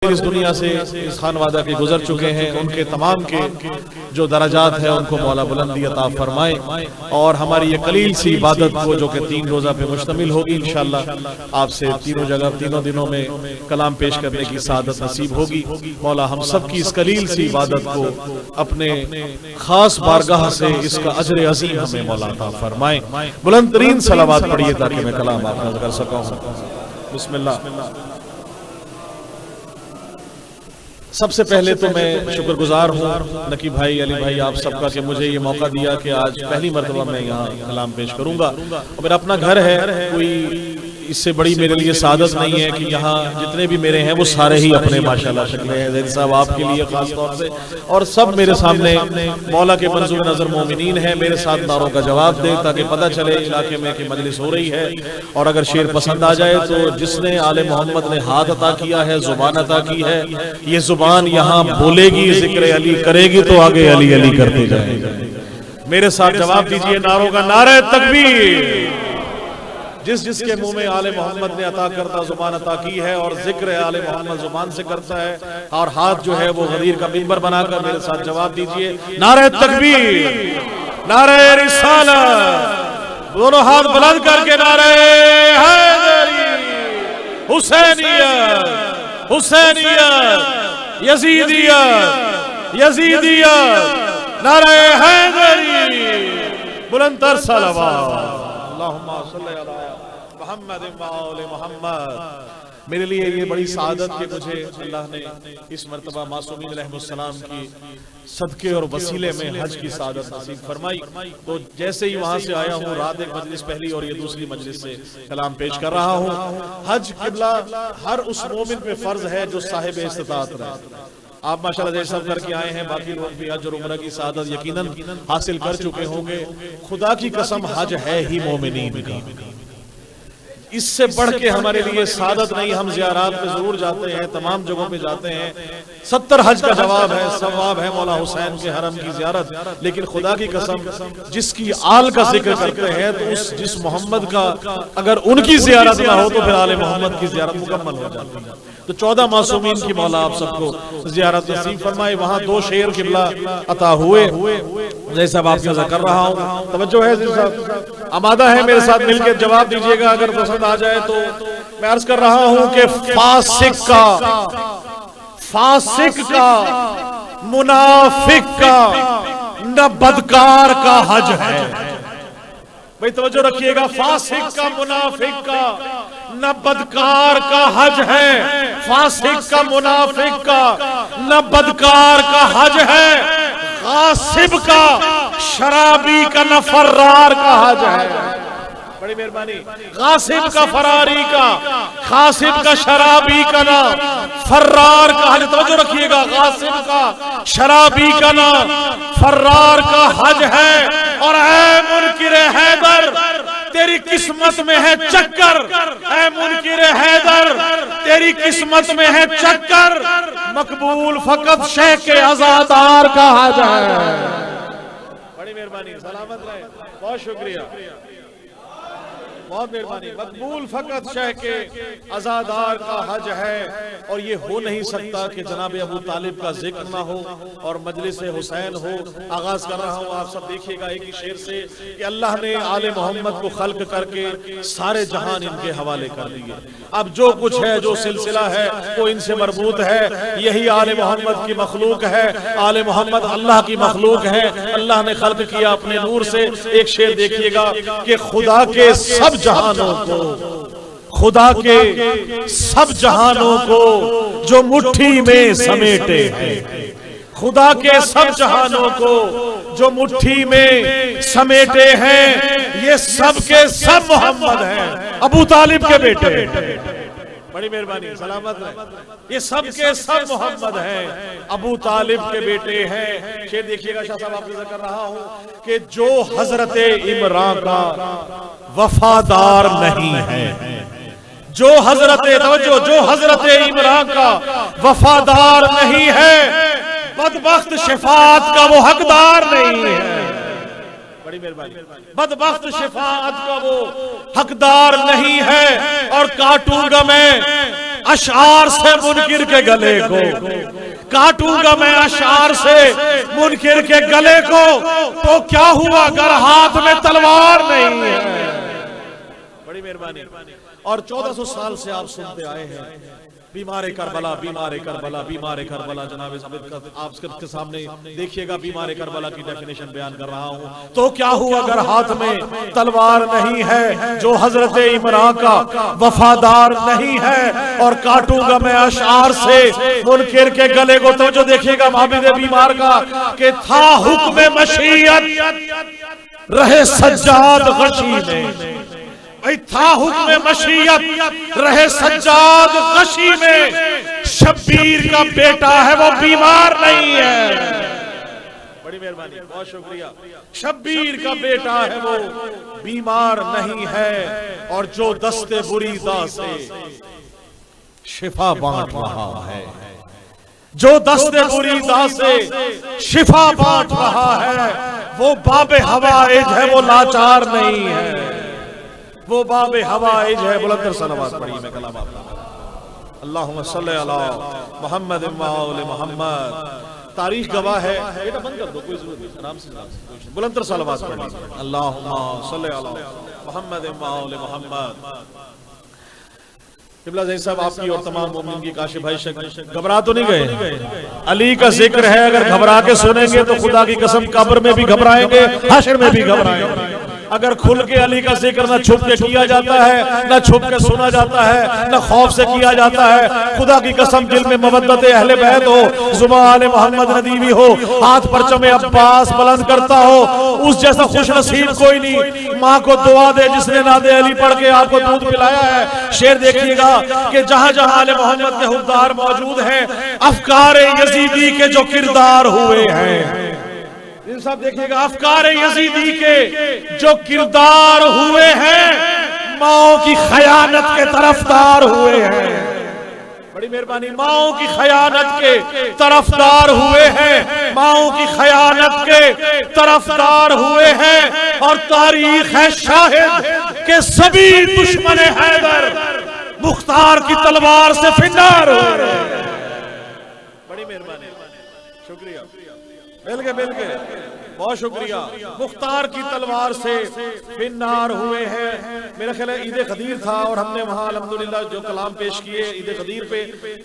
इस दुनिया से इस खानवादा के गुजर चुके हैं, उनके तमाम के जो दराजात है उनको मौला बुलंदी अता फरमाए और हमारी ये कलील सी इबादत को जो कि 3 रोजा पे मुश्तमिल होगी इंशाअल्लाह आपसे तीनों जगह तीनों दिनों में कलाम पेश करने की सादत नसीब होगी। मौला हम सब की इस कलील सी इबादत को अपने खास बारगाह से इसका अजर अजीम हमें मौला अता फरमाए। बुलंद तरीन सलावत पढ़िए ताकि मैं कलाम आपका कर सकूं। बिस्मिल्लाह। सबसे पहले तो मैं शुक्रगुजार हूँ नकी भाई, अली भाई, आप सबका कि मुझे ये मौका दिया कि आज पहली मरतबा मैं यहाँ कलाम पेश करूँगा और मेरा अपना घर है। कोई इससे बड़ी मेरे लिए सादत नहीं है कि यहाँ जितने भी मेरे हैं वो सारे ही अपने माशाल्लाह शक्लें हैं। ज़ैद साहब आपके लिए खास तौर से और सब मेरे सामने मौला के मंजूर नजर मोमिनीन है, मेरे साथ नारों का जवाब दे ताकि पता चले इलाके में कि मजलिस हो रही है। और अगर शेर पसंद आ जाए तो जिसने आले मोहम्मद ने हाथ अता किया है, जुबान अता की है, ये जुबान यहाँ बोलेगी, जिक्र अली करेगी तो आगे अली अली करते जाएगा। मेरे साथ जवाब दीजिए नारों का नारे तकबीर। जिस जिसके मुंह में आले मोहम्मद ने अता करता जुबान अता की है और जिक्र आले मोहम्मद जुबान से करता है और हाथ जो है वो गदीर का मिंबर बनाकर मेरे साथ जवाब दीजिए नारे तकबीर, नारे रिसालत, दोनों हाथ बुलंद करके नारे हैदरी, हुसैनियत, हुसैनियत, यजीदियत, यजीदियत, नारे हैदरी, बुलंदतर सलावत। अल्लाहुम्मा सल्ली अला मुहम्मद व आले मुहम्मद। मेरे लिए ये बड़ी सादत कि मुझे अल्लाह ने इस मर्तबा मासूमीन अलैहिस्सलाम की सदके और वसीले में हज की सादत नसीब फरमाई। तो जैसे ही वहां से आया हूँ, रात एक मजलिस पहली और ये दूसरी मजलिस से कलाम पेश कर रहा हूँ। हज किबला हर उस मोमिन पे फर्ज है जो साहिब इस्तिताअत रहे। आप माशाल्लाह जैसे सब करके आए हैं, बाकी लोग भी हज और उम्रा की सादत यकीनन हासिल कर चुके होंगे। खुदा की कसम हज है ही मोमिनीन का, इससे बढ़ के हमारे लिए सादत नहीं। हम ज़ियारात पे जरूर जाते हैं, तमाम जगहों पे जाते हैं, 70 हज का जवाब है, सवाब है मौला हुसैन के हरम की ज़ियारत। लेकिन खुदा की कसम जिसकी आल का जिक्र करते हैं तो उस जिस मोहम्मद का अगर उनकी ज़ियारत ना हो तो फिर आले मोहम्मद की ज़ियारत मुकम्मल हो जाती है। तो 14 मासूमीन की मौला आप सबको ज़ियारत नसीब फरमाए। वहाँ 2 शेर किबला अता हुए, जैसा आपके नजर कर रहा हूँ। तवज्जो है साहब, आमादा है मेरे साथ मिलकर जवाब दीजिएगा अगर पसंद आ जाए तो। मैं अर्ज कर रहा हूँ कि फासिक का, मुनाफिक का, न बदकार का हज है। भाई तवज्जो रखिएगा, फासिक का, मुनाफिक का, न बदकार का हज है। फासिक का, मुनाफिक का, न बदकार का हज है। गासिब का, शराबी का, न फर्रार का हज है। बड़ी मेहरबानी। गासिब का, फरारी का, खासिब का, शराबी का, ना फर्रार का हज। तवज्जो रखिएगा, गासिब का, शराबी का, ना फर्रार का हज है। और ऐ मुनकिर हैदर तेरी किस्मत में है चक्कर, ऐ मुनकिर हैदर तेरी किस्मत में है चक्कर, मकबूल फकत शेख आजादार का हज है। बड़ी मेहरबानी, सलामत रहे, बहुत शुक्रिया, बहुत मेहरबानी। मकबूल फकत शेख के आजादार का हज है। और ये हो नहीं सकता कि जनाब अबू तालिब का जिक्र ना हो और मजलिस हुसैन हो। आगाज कर रहा हूँ, आप सब देखिएगा एक ही शेर से कि अल्लाह ने आले मोहम्मद को खल्क करके सारे जहान इनके हवाले कर दिए। अब जो कुछ है, जो सिलसिला है वो इनसे मरबूत है। यही आले मोहम्मद की मखलूक है, आले मोहम्मद अल्लाह की मखलूक है। अल्लाह ने खल्क किया अपने नूर से। एक शेर देखिएगा कि खुदा के सब जहानों को, खुदा के सब जहानों को जो मुट्ठी में समेटे हैं, खुदा के सब जहानों को जो मुट्ठी में समेटे हैं, ये सब के सब मोहम्मद हैं, अबू तालिब के बेटे। बड़ी मेहरबानी, सलामत रहे। ये सब के सब मोहम्मद हैं, अबू तालिब के बेटे हैं। शेर देखिएगा, शाह साहब आपको जिक्र कर रहा हूं कि जो हजरत इमरान का वफादार नहीं है, जो हजरत इमरान का वफादार नहीं है, बदबख्त शफाअत का वो हकदार नहीं है। बड़ी मेहरबानी, बदबख्त शफाअत का वो हकदार नहीं है। और काटूंगा मैं अशार से मुनकिर के गले को, काटूंगा मैं अशार से मुनकिर के गले को, तो क्या हुआ अगर हाथ में तलवार नहीं है। बड़ी मेहरबानी। और 1400 साल से आप सुनते आए हैं बीमारे करबला, बीमारे करबला, बीमारे करबला। जनाब आप सबके सामने देखिएगा, बीमारे करबला की डेफिनेशन बयान कर रहा हूं। तो क्या हुआ अगर हाथ में तलवार नहीं है, जो हजरत इमरान का वफादार नहीं है, और काटूंगा मैं अशार से मुनकिर के गले को। तो जो देखिएगा माबिद बीमार का कि था हुक्म मशीयत रहे सज्जाद गशी में, भाई था हुक्म मशीयत रहे सज्जाद गशी में, शब्बीर का बेटा है वो बीमार नहीं है। बड़ी मेहरबानी, बहुत शुक्रिया। शब्बीर का बेटा है वो बीमार नहीं है, और जो दस्ते बुरीदा से शिफा बांट रहा है, जो दस्ते बुरीदा से शिफा बांट रहा है, वो बाबे हवाइज है, वो लाचार नहीं है, वो बाबे हवाइज है। बुलंद सलावत पढ़िए मैं कलाम आपका। अल्लाहुम्मा सल्ली अला मुहम्मद व आले मुहम्मद। तारीख गवाह है, बेटा बंद कर दो, कोई जरूरत नहीं, आराम से बुलंद सलावत पढ़िए। अल्लाहुम्मा सल्ली अला मुहम्मद व आले मुहम्मद। किबला ज़ैन साहब आपकी और तमाम मोमिन की काशिफ भाई घबरा तो नहीं गए? अली का जिक्र है, अगर घबरा के सुनेंगे तो खुदा की कसम कब्र में भी घबराएंगे, हश्र में भी घबराएंगे। अगर खुल के अली का जिक्र न छुप के किया जाता है, न छुप के सुना जाता है, न खौफ से किया जाता है, खुदा की कसम दिल में मवद्दत अहले बैत हो, जुबान मोहम्मद नदीवी हो, हाथ परचम अब्बास बुलंद करता हो, उस जैसा खुश नसीब कोई नहीं। माँ को दुआ दे जिसने नादे अली पढ़ के आपको दूध पिलाया है। शेर देखिएगा कि जहां जहां आले मोहम्मद के हुक्मदार मौजूद हैं, अफकार यजीदी के जो किरदार हुए हैं, इन सब देखिएगा, अफकार यजीदी के जो किरदार हुए हैं, माओ की खयानत के तरफदार हुए हैं। बड़ी मेहरबानी। माओ की खयानत के तरफदार हुए हैं, माओ की खयानत के तरफदार हुए हैं, और तारीख है शाहिद के सभी दुश्मन हैदर मुख्तार की तलवार से फिन्नार हुए। बड़ी मेहरबानी, शुक्रिया, मिल गए, बहुत शुक्रिया। मुख्तार की तलवार से फिन्नार हुए हैं। मेरा ख्याल है ईद गदीर था, और हमने वहाँ अल्हम्दुलिल्लाह जो कलाम पेश किए ईद गदीर पे,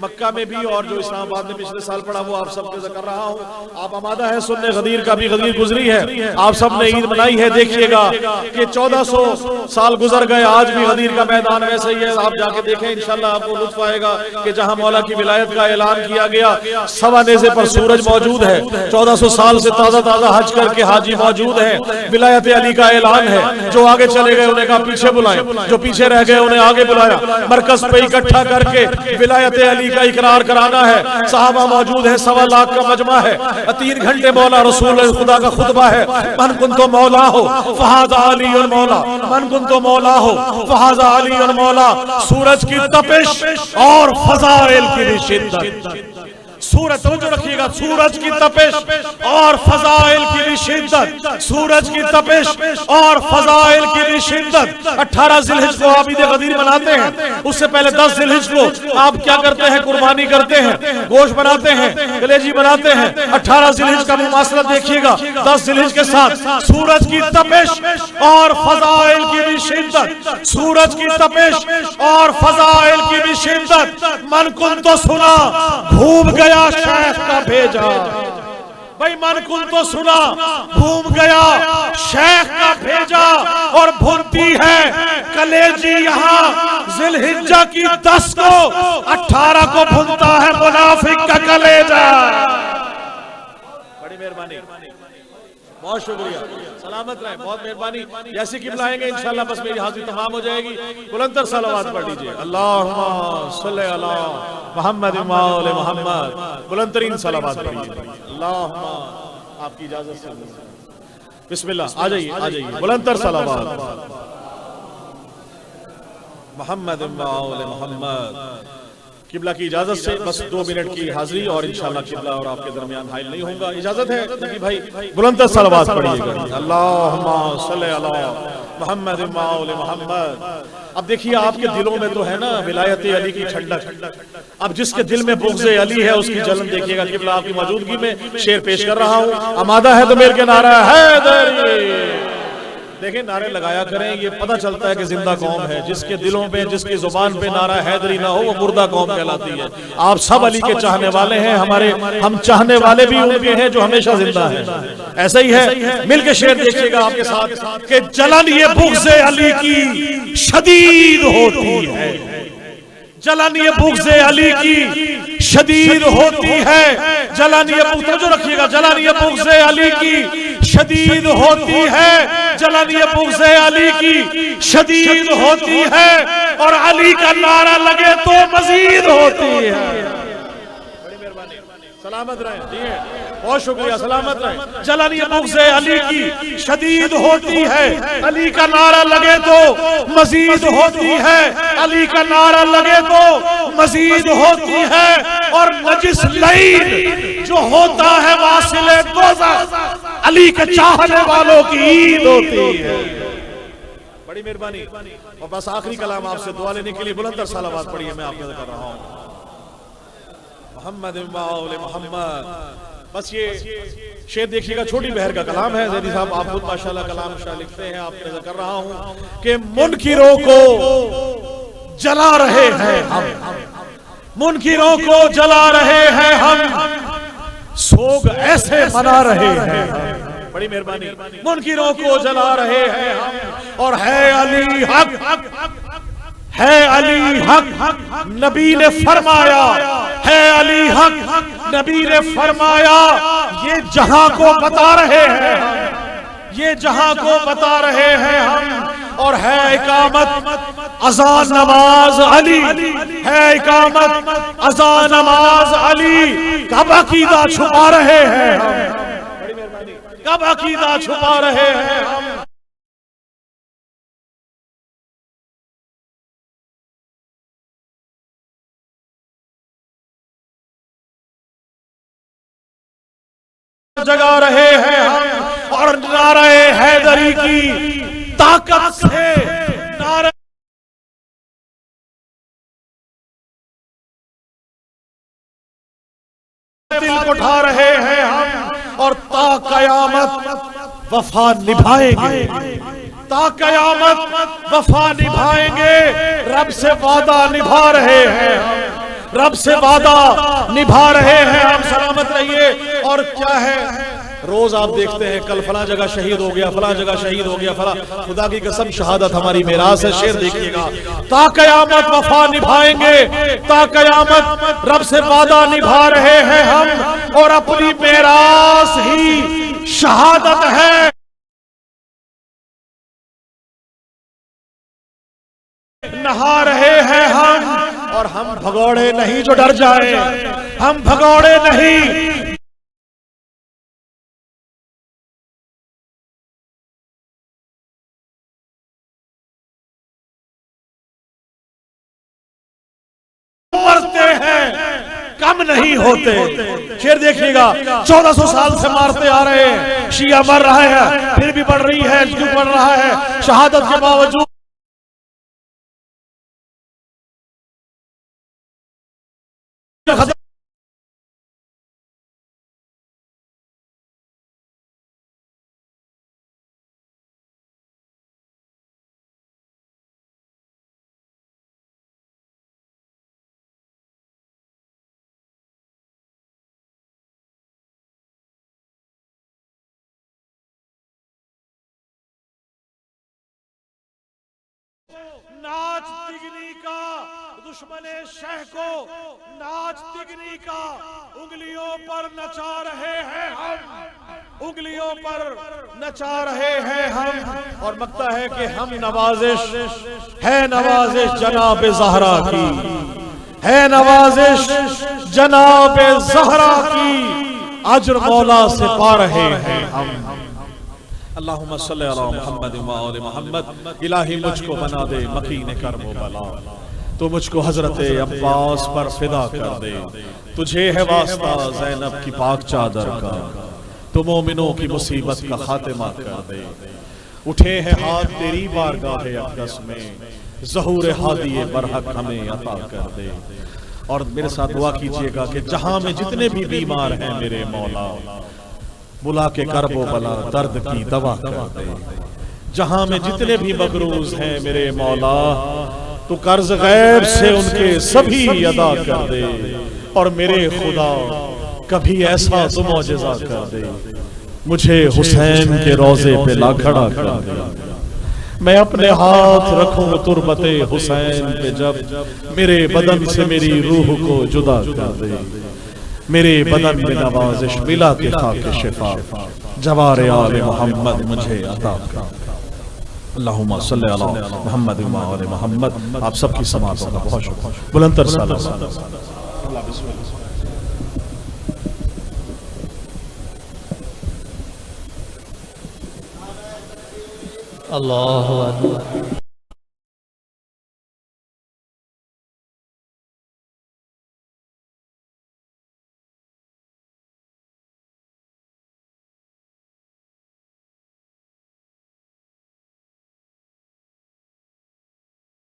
मक्का में भी और जो इस्लामाबाद में पिछले साल पढ़ा, वो आप सबके जिक्र कर रहा हूँ। आप आमादा है सुनने गदीर का भी, गदीर गुजरी है, आप सब ने ईद मनाई है। देखिएगा कि 1400 साल गुजर गए, आज भी गदीर का मैदान वैसे ही है। आप जाके देखें, इंशाल्लाह आपको लुत्फ आएगा कि जहाँ मौला की विलायत का ऐलान किया गया, सवा नेज़े पर सूरज मौजूद है। 1400 साल से ताजा ताजा हज करके हाजी मौजूद है। विलायत अली का ऐलान है। जो आगे चले गए उन्हें कहा पीछे बुलाएं, जो पीछे रह गए उन्हें आगे बुलाया। मरकज पे इकट्ठा करके विलायत अली का इकरार कराना है। सहाबा मौजूद है, 1.25 लाख का मजमा है। 3 घंटे मौला रसूल खुदा का खुतबा है। मन कुंतो मौला हो फहाज़ा अली और मौला, मन कुंतो मौला हो फहाज़ा अली और मौला। सूरज की तपिश और फज़ाइल की शिद्दत, सूरज तो रखिएगा, सूरज की तपिश और फजाइल की भी शिद्दत, सूरज की तपिश और फजाइल की भी शिद्दत। 18 जिलहिज को आप ईद गदीर मनाते हैं, उससे पहले 10 जिलहिज को आप क्या करते हैं? कुर्बानी करते हैं, गोश्त बनाते हैं, कलेजी बनाते हैं। 18 जिलहिज का मुमासलत देखिएगा 10 जिलहिज के साथ। सूरज की तपिश और फजाइल की भी शिद्दत, सूरज की तपिश और फजाइल की भी शिद्दत। मन कुन तो सुना घूम गया शेख का भेजा, भाई मन कुल तो सुना घूम गया शेख का भेजा। और भुनती है कलेजी यहाँ जिलहिज्जा की 10 को, 18 को भुनता है मुनाफिक का कलेजा। बड़ी मेहरबानी, बहुत शुक्रिया, सलामत रहे, बहुत मेहरबानी। जैसे कि बुलाएंगे इंशाल्लाह बस मेरी हाजिरी तमाम हो जाएगी। बुलंद सलावत पढ़ लीजिए। अल्लाहुम्मा सल्ली अला मुहम्मद व आले मुहम्मद। बुलंद तरीन सलावत पढ़िए। अल्लाहुम्मा, आपकी इजाजत से बिस्मिल्लाह, आ जाइए, आ जाइए। बुलंद सलावत मुहम्मद व आले मुहम्मद। किबला की इजाजत से बस 2 मिनट की हाजिरी, और इंशाल्लाह किबला और आपके दरमियान हाइल नहीं होगा। इजाजत है नबी भाई, बुलंद सलावत पढ़िएगा। अल्लाहुम्मा सल्ली अला मुहम्मद व आले मुहम्मद। अब देखिए आपके दिलों में तो है ना विलायत अली की ठंडक। अब जिसके दिल में बुग़्ज़ अली है उसकी जलन देखिएगा। किबला आपकी मौजूदगी में शेर पेश कर रहा हूँ। आमादा है तो मेरे के नारा हैदरी। देखें नारे लगाया करें, ये पता चलता है कि जिंदा कौम है। जिसके दिलों पे जिसकी जुबान पे नारा हैदरी ना हो वो मुर्दा कौम कहलाती है। आप सब अली के चाहने वाले हैं, हम चाहने वाले भी उनके हैं जो हमेशा जिंदा है। ऐसा ही है। मिलके शेर देखिएगा आपके साथ कि जलन ये बुग़्ज़ अली की शदीद होती है। जलन ये बुग़्ज़ अली की शदीद होती है। जलन ये तवज्जो रखिएगा, जलन ये बुग़्ज़ अली की शदीद होती है। जलन ये बुग़्ज़ अली की शदीद होती है और अली का नारा लगे तो मजीद होती है। सलामत रहे जी, बहुत शुक्रिया, सलामत रहे। जलन ये बुग़्ज़ अली की शदीद होती है, अली का नारा लगे तो मजीद होती है। अली का नारा लगे तो मजीद होती है। और नजिस लईन जो होता है वासिले दोज़ख, अली के चाहने वालों की ईद होती है। बड़ी मेहरबानी। और बस आखिरी कलाम आपसे दुआ लेने के लिए बुलंद सलावत पढ़िए, मैं आपको कर रहा हूँ। मोहम्मद मोहम्मद। बस ये शेर देखिएगा, छोटी बहर का कलाम है। ज़ैदी साहब आप खुद माशाल्लाह कलाम शाह लिखते हैं। आप नज़र कर रहा हूँ कि मुनकिरों को जला रहे हैं हम, मुनकिरों को जला रहे हैं हम, सोग ऐसे मना रहे हैं। बड़ी मेहरबानी। मुनकिरों को जला रहे हैं हम और है अली हक, है अली हक। नबी ने फरमाया है अली हक, नबी ने फरमाया ये जहां को बता रहे हैं हम, ये जहां को बता रहे हैं हम। और है इकामत अज़ान नमाज अली, है इकामत अज़ान नमाज अली। कब अकीदा छुपा रहे हैं हम, कब अकीदा छुपा रहे हैं हम। जगा रहे हैं हम और नारे हैदरी की ताकत से नारे दिल को उठा रहे हैं हम और ता कयामत वफा निभाएंगे, ता कयामत वफा निभाएंगे। रब से वादा निभा रहे हैं हम, रब से वादा निभा रहे हैं हम। सलामत रहिए। और क्या है, रोज आप देखते हैं कल फला जगह शहीद हो गया, फला जगह शहीद हो गया, फला। खुदा की कसम शहादत हमारी मेरास है। शेर देखिएगा, ता कयामत वफा निभाएंगे, ता कयामत रब से वादा निभा रहे हैं हम। और अपनी मेरास ही शहादत है, नहा रहे हैं हम। और हम भगोड़े नहीं जो डर जाए, हम भगोड़े नहीं। मरते हैं कम नहीं होते। शेर देखिएगा, 1400 साल से मारते आ रहे हैं, शिया मर रहा है फिर भी बढ़ रही है, क्यों बढ़ रहा है? शहादत के बावजूद नाच तिगनी का दुश्मने शह को, नाच तिगनी का उंगलियों पर नचा रहे हैं हम, उंगलियों पर नचा रहे हैं हम। और लगता है कि हम नवाजिश है, नवाजिश जनाब ज़हरा की है, नवाजिश जनाब ज़हरा की अज्र मौला से पा रहे हैं हम। अल्लाहुम्मा सल्ली अला मुहम्मद व आले मुहम्मद। इलाही मुझको बना दे मकीन कर्म बला, तो मुझको हजरत अब्बास पर फिदा कर दे। तुझे है वास्ता ज़ैनब की पाक चादर का, तो मोमिनों की मुसीबत का खातिमा कर दे। उठे हैं हाथ तेरी बारगाह अक़दस में, ज़हूर हादी बरहक हमें अता कर दे। और मेरे साथ दुआ कीजिएगा कि जहां में जितने भी बीमार हैं मेरे मौला, बुला के करबो बला दर्द की दवा कर दे। जहां में जितने भी मकरूज हैं मेरे मौला, तो कर्ज गैब से उनके सभी अदा कर दे। और मेरे खुदा कभी ऐसा तो मौजज़ा कर दे, मुझे हुसैन के रोजे पे ला खड़ा कर दे। मैं अपने हाथ रखूं तुरबते हुसैन पे जब मेरे बदन से मेरी रूह को जुदा कर दे। मेरे बदन में नवाजिश मिला के खाके शिफा, जवारे आले मोहम्मद मुझे अता कर। अल्लाहुम्मा सल्ली अला मुहम्मद व आले मोहम्मद। आप सबकी समातों का बहुत शुक्रिया। बुलंदतर सलाम। अल्लाहु अकबर।